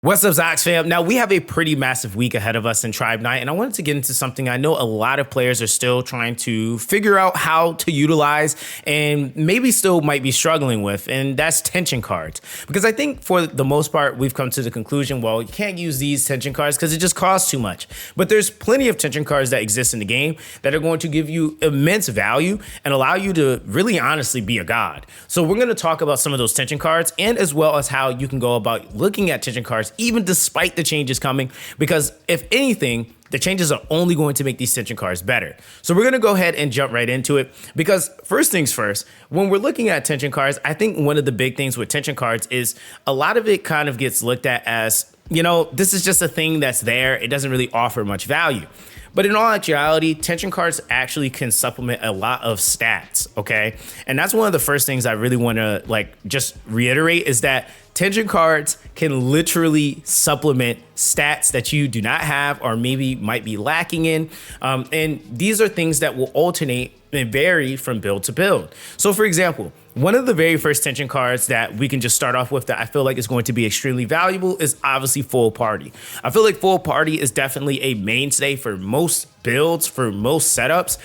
What's up, Zox fam? Now, we have a pretty massive week ahead of us in Tribe Night, and I wanted to get into something I know a lot of players are still trying to figure out how to utilize and maybe still might be struggling with, and that's tension cards. Because I think for the most part, we've come to the conclusion, well, you can't use these tension cards because it just costs too much. But there's plenty of tension cards that exist in the game that are going to give you immense value and allow you to really honestly be a god. So we're going to talk about some of those tension cards and as well as how you can go about looking at tension cards even despite the changes coming, because if anything, the changes are only going to make these tension cards better. So we're going to go ahead and jump right into it, because first things first, when we're looking at tension cards, I think one of the big things with tension cards is a lot of it kind of gets looked at as, you know, this is just a thing that's there. It doesn't really offer much value. But in all actuality, tension cards actually can supplement a lot of stats, okay? And that's one of the first things I really want to just reiterate is that tension cards can literally supplement stats that you do not have or maybe might be lacking in. And these are things that will alternate and vary from build to build. So for example, one of the very first tension cards that we can just start off with that I feel like is going to be extremely valuable is obviously Full Party. I feel like Full Party is definitely a mainstay for most builds, for most setups,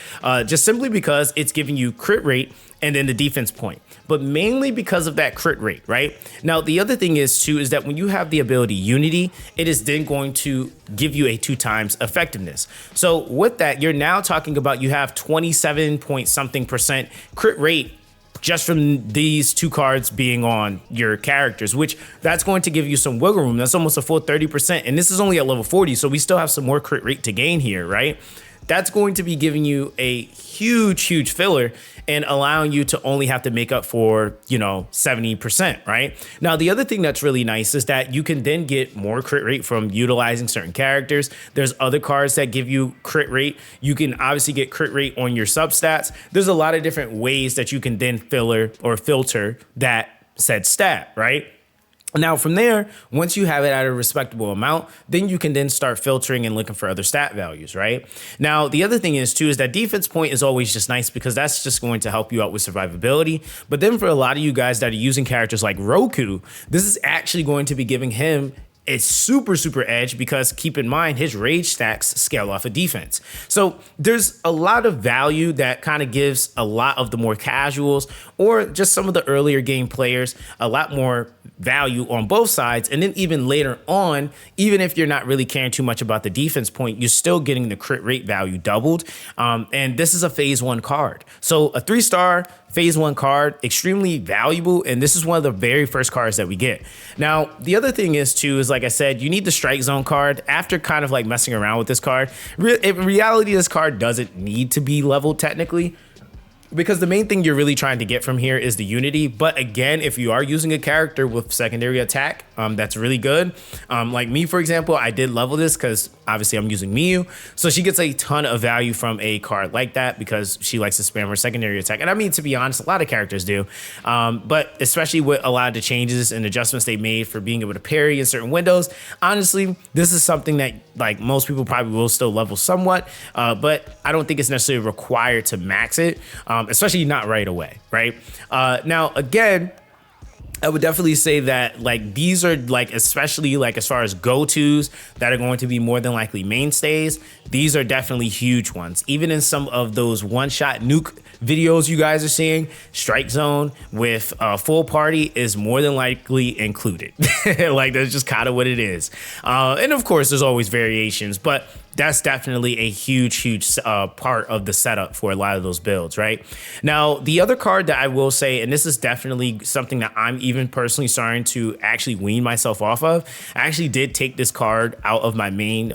just simply because it's giving you crit rate and then the defense point, but mainly because of that crit rate, right? Now, the other thing is too, is that when you have the ability Unity, it is then going to give you a 2 times effectiveness. So with that, you're now talking about you have 27 point something % crit rate just from these 2 cards being on your characters, which that's going to give you some wiggle room. That's almost a full 30%. And this is only at level 40. So we still have some more crit rate to gain here, right? That's going to be giving you a huge filler and allowing you to only have to make up for, 70%, right? Now, the other thing that's really nice is that you can then get more crit rate from utilizing certain characters. There's other cards that give you crit rate. You can obviously get crit rate on your substats. There's a lot of different ways that you can then filler or filter that said stat, right? Now, from there, once you have it at a respectable amount, then you can then start filtering and looking for other stat values, right? Now, the other thing is, too, is that defense point is always just nice because that's just going to help you out with survivability. But then for a lot of you guys that are using characters like Roku, this is actually going to be giving him a super edge because keep in mind his rage stacks scale off of defense. So there's a lot of value that kind of gives a lot of the more casuals or just some of the earlier game players a lot more value on both sides. And then even later on, even if you're not really caring too much about the defense point, you're still getting the crit rate value doubled. And this is a phase 1 card. So a 3-star phase 1 card, extremely valuable. And this is one of the very first cards that we get. Now, the other thing is too, is like I said, you need the strike zone card. After kind of like messing around with this card, in reality, this card doesn't need to be leveled technically, because the main thing you're really trying to get from here is the Unity. But again, if you are using a character with secondary attack, that's really good. Like me, for example, I did level this because obviously I'm using Miyu. So she gets a ton of value from a card like that because she likes to spam her secondary attack. And I mean, to be honest, a lot of characters do. But especially with a lot of the changes and adjustments they made for being able to parry in certain windows, honestly, this is something that like most people probably will still level somewhat. But I don't think it's necessarily required to max it. Especially not right away, right? Now, again, I would definitely say that like these are like, especially like as far as go-tos that are going to be more than likely mainstays, these are definitely huge ones. Even in some of those one-shot nuke videos you guys are seeing, Strike Zone with Full Party is more than likely included. Like that's just kind of what it is. And of course, there's always variations, but that's definitely a huge part of the setup for a lot of those builds, right? Now, the other card that I will say, and this is definitely something that I'm even personally starting to actually wean myself off of, I actually did take this card out of my main,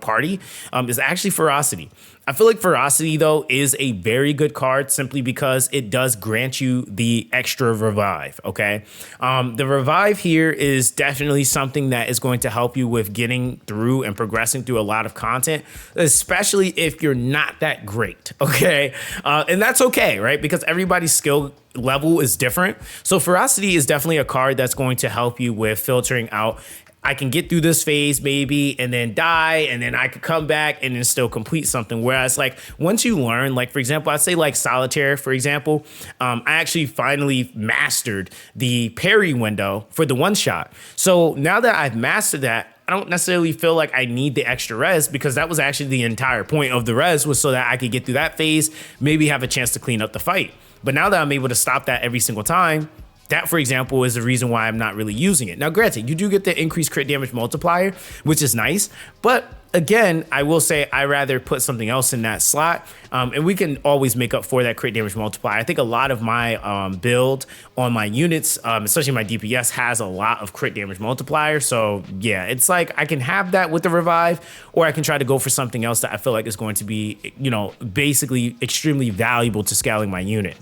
party, is actually Ferocity. I feel like Ferocity, though, is a very good card simply because it does grant you the extra revive, okay? The revive here is definitely something that is going to help you with getting through and progressing through a lot of content, especially if you're not that great, okay? And that's okay, right? Because everybody's skill level is different. So Ferocity is definitely a card that's going to help you with filtering out I can get through this phase maybe and then die, and then I could come back and then still complete something. Whereas like once you learn, like for example, I'd say like Solitaire, for example, I actually finally mastered the parry window for the one shot. So now that I've mastered that, I don't necessarily feel like I need the extra res, because that was actually the entire point of the res, was so that I could get through that phase, maybe have a chance to clean up the fight. But now that I'm able to stop that every single time, that, for example, is the reason why I'm not really using it. Now, granted, you do get the increased crit damage multiplier, which is nice. But again, I will say I rather put something else in that slot. And we can always make up for that crit damage multiplier. I think a lot of my build on my units, especially my DPS, has a lot of crit damage multiplier. So yeah, it's like I can have that with the revive, or I can try to go for something else that I feel like is going to be, you know, basically extremely valuable to scaling my unit.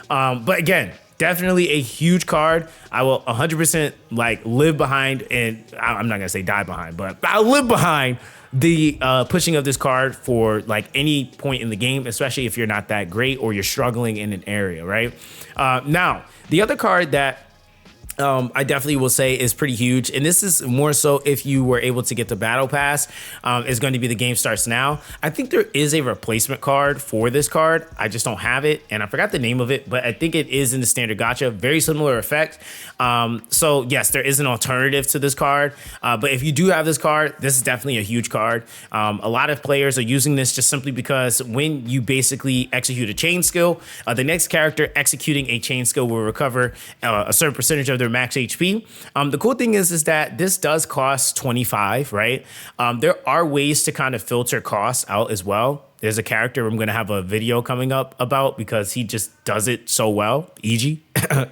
But again, definitely a huge card. I will 100% like live behind, and I'm not gonna say die behind, but I'll live behind the pushing of this card for like any point in the game, especially if you're not that great or you're struggling in an area, right? Now, the other card that I definitely will say is pretty huge, and this is more so if you were able to get the battle pass, is going to be the Game Starts Now. I think there is a replacement card for this card. I just don't have it, and I forgot the name of it, but I think it is in the standard gacha. Very similar effect. So yes, there is an alternative to this card, but if you do have this card, this is definitely a huge card. A lot of players are using this just simply because when you basically execute a chain skill, the next character executing a chain skill will recover a certain percentage of their max HP. The cool thing is that this does cost 25, right? There are ways to kind of filter costs out as well. There's a character I'm going to have a video coming up about because he just does it so well. E.g.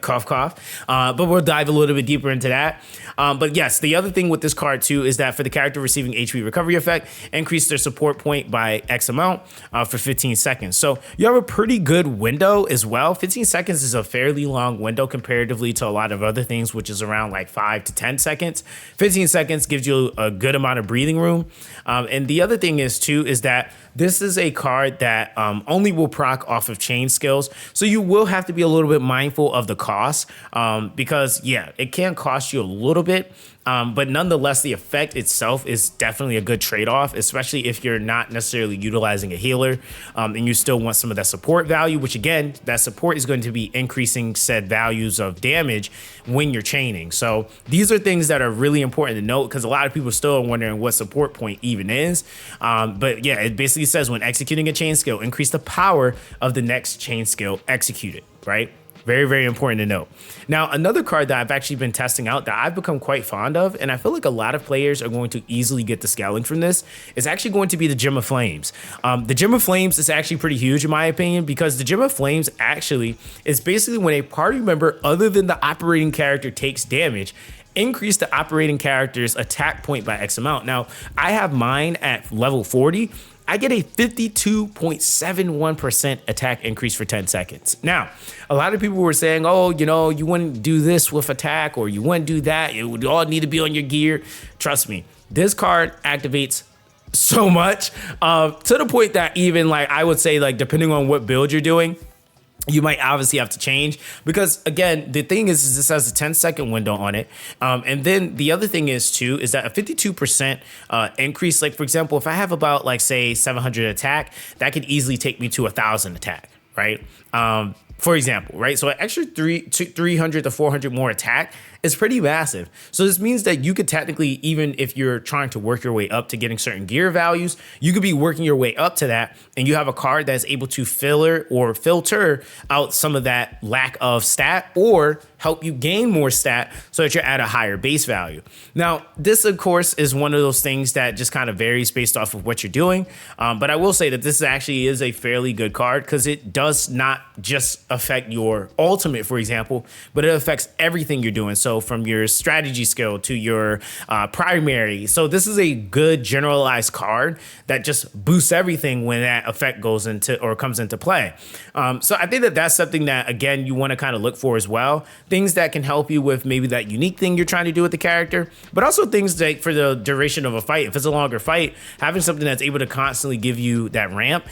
cough, cough. But we'll dive a little bit deeper into that. But yes, the other thing with this card too is that for the character receiving HP recovery effect, increase their support point by X amount for 15 seconds. So you have a pretty good window as well. 15 seconds is a fairly long window comparatively to a lot of other things, which is around like 5 to 10 seconds. 15 seconds gives you a good amount of breathing room. And the other thing is too, is that this is a card that only will proc off of chain skills. So you will have to be a little bit mindful of the cost because yeah, it can cost you a little bit. But nonetheless, the effect itself is definitely a good trade-off, especially if you're not necessarily utilizing a healer and you still want some of that support value, which again, that support is going to be increasing said values of damage when you're chaining. So these are things that are really important to note because a lot of people still are wondering what support point even is. But yeah, it basically says when executing a chain skill, increase the power of the next chain skill executed, right? Very, very important to note. Now, another card that I've actually been testing out that I've become quite fond of, and I feel like a lot of players are going to easily get the scaling from this, is actually going to be the Gem of Flames. The Gem of Flames is actually pretty huge in my opinion because the Gem of Flames actually is basically when a party member other than the operating character takes damage, increase the operating character's attack point by X amount. Now, I have mine at level 40. I get a 52.71% attack increase for 10 seconds. Now, a lot of people were saying, oh, you know, you wouldn't do this with attack or you wouldn't do that. It would all need to be on your gear. Trust me, this card activates so much to the point that even like, I would say like, depending on what build you're doing, you might obviously have to change because again, the thing is this has a 10-second window on it. And then the other thing is too, is that a 52% increase, like for example, if I have about like say 700 attack, that could easily take me to 1,000 attack, right? For example, right? So an extra 300 to 400 more attack is pretty massive. So this means that you could technically, even if you're trying to work your way up to getting certain gear values, you could be working your way up to that and you have a card that's able to filter out some of that lack of stat or help you gain more stat so that you're at a higher base value. Now, this of course is one of those things that just kind of varies based off of what you're doing. But I will say that this actually is a fairly good card because it does not just affect your ultimate, for example, but it affects everything you're doing. So from your strategy skill to your primary. So this is a good generalized card that just boosts everything when that effect goes into or comes into play. So I think that that's something that, again, you want to kind of look for as well. Things that can help you with maybe that unique thing you're trying to do with the character, but also things like for the duration of a fight. If it's a longer fight, having something that's able to constantly give you that ramp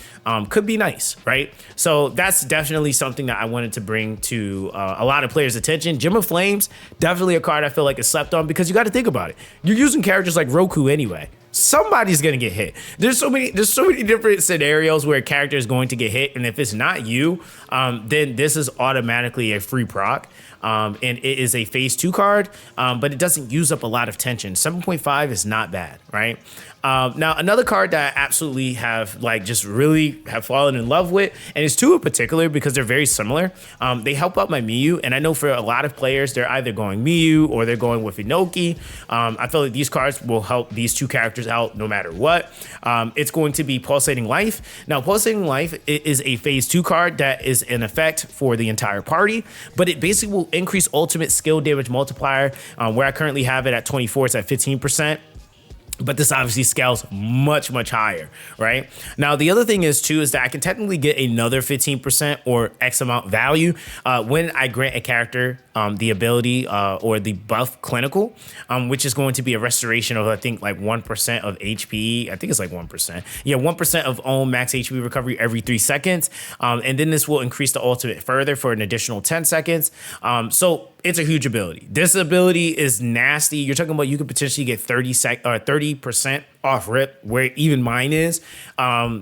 could be nice, right? So that's definitely something that I wanted to bring to a lot of players' attention. Gem of Flames, definitely a card I feel like is slept on because you got to think about it. You're using characters like Roku anyway. Somebody's gonna get hit. There's so many different scenarios where a character is going to get hit, and if it's not you, then this is automatically a free proc. And it is a phase 2 card, but it doesn't use up a lot of tension. 7.5 is not bad, right? Now, another card that I absolutely have just really have fallen in love with, and it's two in particular because they're very similar. They help out my Miyu, and I know for a lot of players, they're either going Miyu or they're going with Inoki. I feel like these cards will help these two characters out no matter what. It's going to be Pulsating Life. Now, Pulsating Life is a phase 2 card that is in effect for the entire party, but it basically will increase ultimate skill damage multiplier. Where I currently have it at 24, it's at 15%. But this obviously scales much, much higher, right? Now, the other thing is that I can technically get another 15% or X amount value when I grant a character the ability or the buff clinical, which is going to be a restoration of, I think, 1% of HP. I think it's 1%. Yeah, 1% of own max HP recovery every 3 seconds. And then this will increase the ultimate further for an additional 10 seconds. So it's a huge ability. This ability is nasty. You're talking about you could potentially get 30% off rip, where even mine is,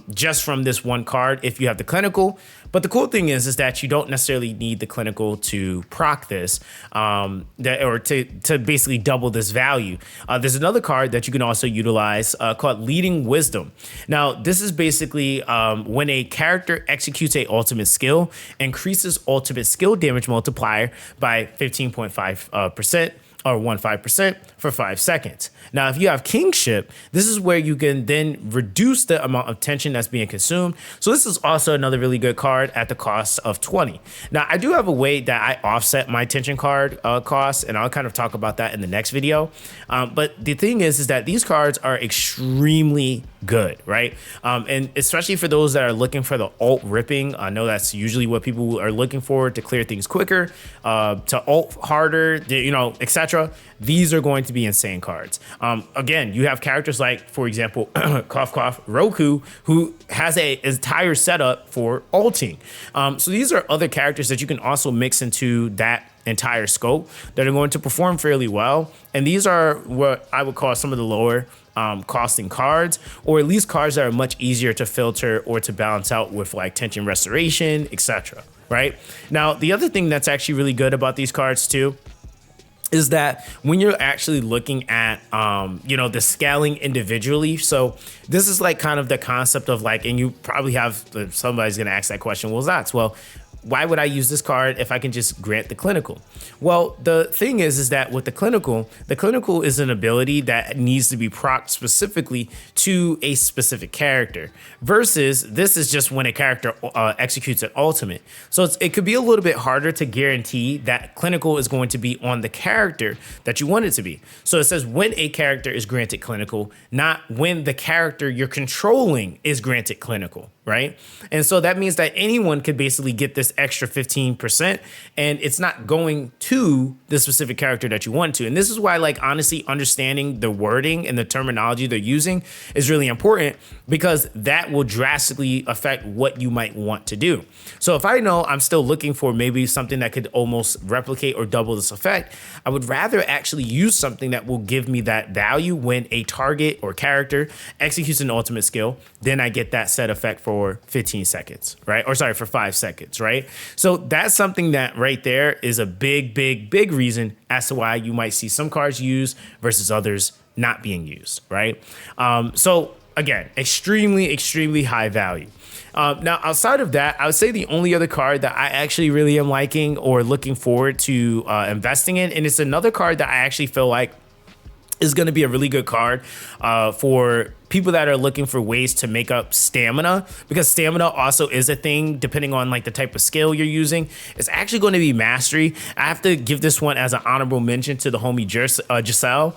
just from this one card if you have the clinical. But the cool thing is that you don't necessarily need the clinical to proc this, or to basically double this value. There's another card that you can also utilize called Leading Wisdom. Now, this is basically when a character executes a ultimate skill, increases ultimate skill damage multiplier by 15.5%. Or 15% for 5 seconds. Now, if you have Kingship, this is where you can then reduce the amount of tension that's being consumed. So this is also another really good card at the cost of 20. Now, I do have a way that I offset my tension card costs, and I'll kind of talk about that in the next video. But the thing is that these cards are extremely good, right? And especially for those that are looking for the alt ripping, I know that's usually what people are looking for to clear things quicker, to alt harder, etc. These are going to be insane cards. Again, you have characters like, for example, cough cough Roku, who has an entire setup for alting. So these are other characters that you can also mix into that entire scope that are going to perform fairly well. And these are what I would call some of the lower costing cards, or at least cards that are much easier to filter or to balance out with tension restoration, etc. Right? Now, the other thing that's actually really good about these cards too is that when you're actually looking at, the scaling individually. So this is kind of the concept of and you probably have, somebody's going to ask that question. Well, why would I use this card if I can just grant the clinical? Well, the thing is that with the clinical is an ability that needs to be procced specifically to a specific character, versus this is just when a character executes an ultimate. So it could be a little bit harder to guarantee that clinical is going to be on the character that you want it to be. So it says when a character is granted clinical, not when the character you're controlling is granted clinical. Right? And so that means that anyone could basically get this extra 15%, and it's not going to the specific character that you want to. And this is why, honestly, understanding the wording and the terminology they're using is really important, because that will drastically affect what you might want to do. So if I know I'm still looking for maybe something that could almost replicate or double this effect, I would rather actually use something that will give me that value when a target or character executes an ultimate skill. Then I get that set effect for 15 seconds, right? Or sorry, for 5 seconds, right? So that's something that right there is a big, big, big reason as to why you might see some cards used versus others not being used, right? So again, extremely, extremely high value. Now, outside of that, I would say the only other card that I actually really am liking or looking forward to investing in, and it's another card that I actually feel like is going to be a really good card for people that are looking for ways to make up stamina, because stamina also is a thing depending on the type of skill you're using. It's actually going to be mastery. I have to give this one as an honorable mention to the homie Giselle.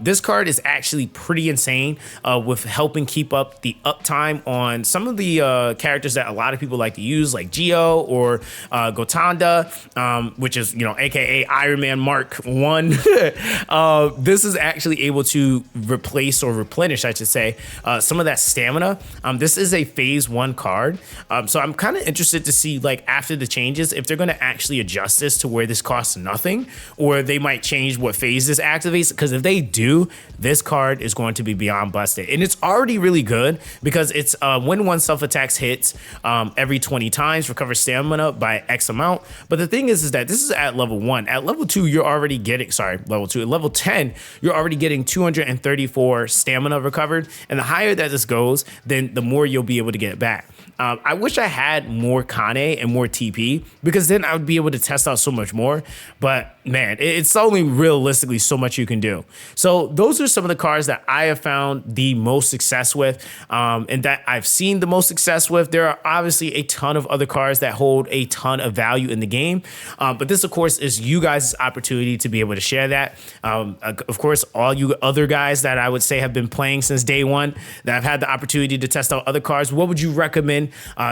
This card is actually pretty insane with helping keep up the uptime on some of the characters that a lot of people like to use, like Geo or Gotanda, which is, aka Iron Man Mark 1. This is actually able to replace or replenish, I should say, say, some of that stamina. This is a phase 1 card. So I'm kind of interested to see, like, after the changes, if they're going to actually adjust this to where this costs nothing, or they might change what phase this activates. Because if they do, this card is going to be beyond busted. And it's already really good because it's when one self-attacks hits every 20 times, recover stamina by X amount. But the thing is that this is at level 1. At level 2, you're already getting, level 2. At level 10, you're already getting 234 stamina recovered. And the higher that this goes, then the more you'll be able to get back. I wish I had more Kane and more TP, because then I would be able to test out so much more. But man, it's only realistically so much you can do. So those are some of the cards that I have found the most success with, and that I've seen the most success with. There are obviously a ton of other cards that hold a ton of value in the game. But this, of course, is you guys' opportunity to be able to share that. Of course, all you other guys that I would say have been playing since day one, that have had the opportunity to test out other cards, what would you recommend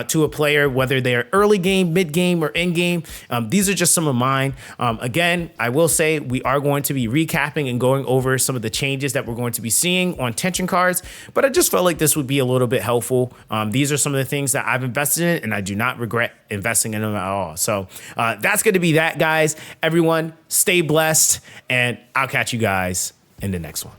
to a player, whether they're early game, mid game, or end game? These are just some of mine. Again, I will say we are going to be recapping and going over some of the changes that we're going to be seeing on tension cards, but I just felt like this would be a little bit helpful. These are some of the things that I've invested in, and I do not regret investing in them at all. So that's going to be that, guys. Everyone, stay blessed, and I'll catch you guys in the next one.